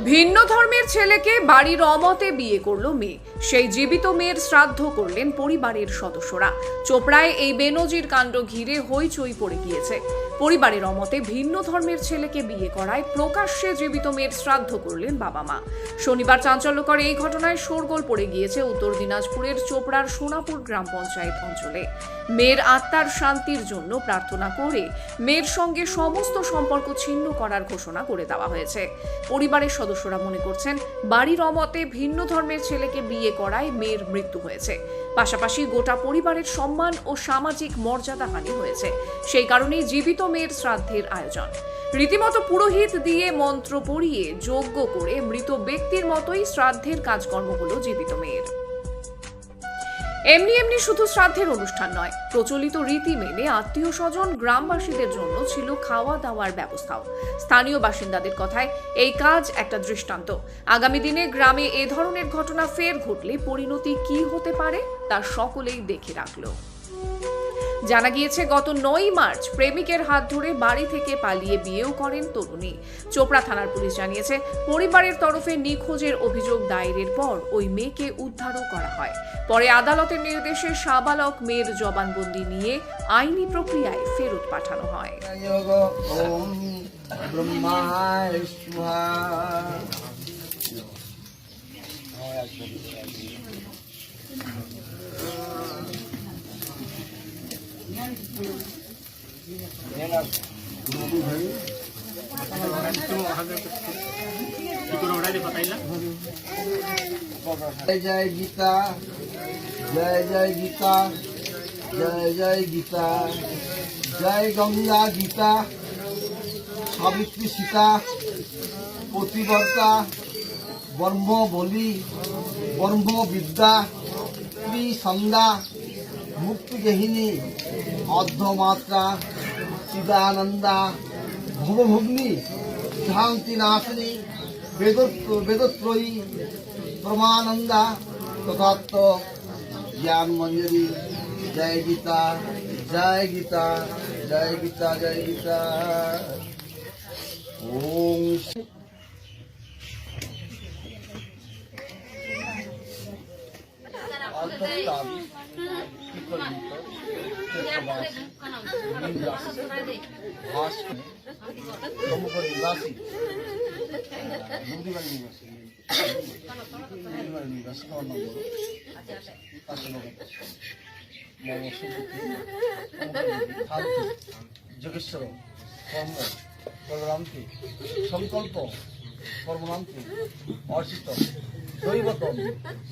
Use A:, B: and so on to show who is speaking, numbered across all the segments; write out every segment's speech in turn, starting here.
A: ভিন্ন ধর্মের ছেলেকে বাড়ির অমতে বিয়ে করল মেয়ে। সেই জীবিত মেয়ের শ্রাদ্ধ করলেন পরিবারের সদস্যরা। চোপড়ায় এই বেনজির কাণ্ড ঘিরে হইচই পড়ে গিয়েছে। পরিবারের অমতে ভিন্ন ধর্মের ছেলেকে বিয়ে করায় প্রকাশ্যে জীবিত মেয়ের শ্রাদ্ধ করলেন বাবা মা। শনিবার চাঞ্চল্যকর এই ঘটনায় শোরগোল পড়ে গিয়েছে উত্তর দিনাজপুরের চোপড়ার সোনাপুর গ্রাম পঞ্চায়েত অঞ্চলে। মেয়ের আত্মার শান্তির জন্য প্রার্থনা করে মেয়ের সঙ্গে সমস্ত সম্পর্ক ছিন্ন করার ঘোষণা করে দেওয়া হয়েছে। পরিবারের সদস্যরা মনে করছেন বাড়ির অমতে ভিন্ন ধর্মের ছেলেকে বিয়ে করায় মেয়ের মৃত্যু হয়েছে। পাশাপাশি গোটা পরিবারের সম্মান ও সামাজিক মর্যাদাহানি হয়েছে। সেই কারণেই জীবিত মেয়ের শ্রাদ্ধের আয়োজন। রীতিমতো পুরোহিত দিয়ে মন্ত্র পড়িয়ে যজ্ঞ করে মৃত ব্যক্তির মতোই শ্রাদ্ধের কাজকর্ম হলো জীবিত মেয়ের। এমনি শুধু শ্রাদ্ধের অনুষ্ঠান নয়, প্রচলিত রীতি মেনে আত্মীয় স্বজন গ্রামবাসীদের জন্য ছিল খাওয়া দাওয়ার ব্যবস্থাও। স্থানীয় বাসিন্দাদের কথায় এই কাজ একটা দৃষ্টান্ত। আগামী দিনে গ্রামে এ ধরনের ঘটনা ফের ঘটলে পরিণতি কি হতে পারে তা সকলেই দেখে রাখলো। জানা গিয়েছে গত 9 মার্চ প্রেমিকের হাত ধরে বাড়ি থেকে পালিয়ে বিয়েও করেন তরুণী। চোপড়া থানার পুলিশ জানিয়েছে পরিবারের তরফে নিখোঁজের অভিযোগ দায়েরের পর ওই মেয়েকে উদ্ধারও করা হয়। পরে আদালতের নির্দেশে সাবালক মেয়ের জবানবন্দি নিয়ে আইনি প্রক্রিয়ায় ফেরত পাঠানো হয়।
B: जय जय गीता, जय जय गीता, जय जय गीता, जय गंगा गीता, सावित्री सीता, पतिव्रता, ब्रह्म बलि, ब्रह्म विद्या, त्रिसंध्या, मुक्ति गहिनी, अर्धमात्रा, चिदानंदा, भवभुग्नि, शांति नाशिनी, वेदत्रयी, प्रमानंदा, तथात्व ज्ञान मंजरी। जय गीता, जय गीता, जय गीता, जय गीता। ओम যোগেশ্বর কর্ম বলরামকে সংকল্প কর্মনামকে অর্চিত দৈবতম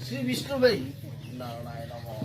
B: শ্রী বিষ্ণুবেই নারায়ণ নমঃ।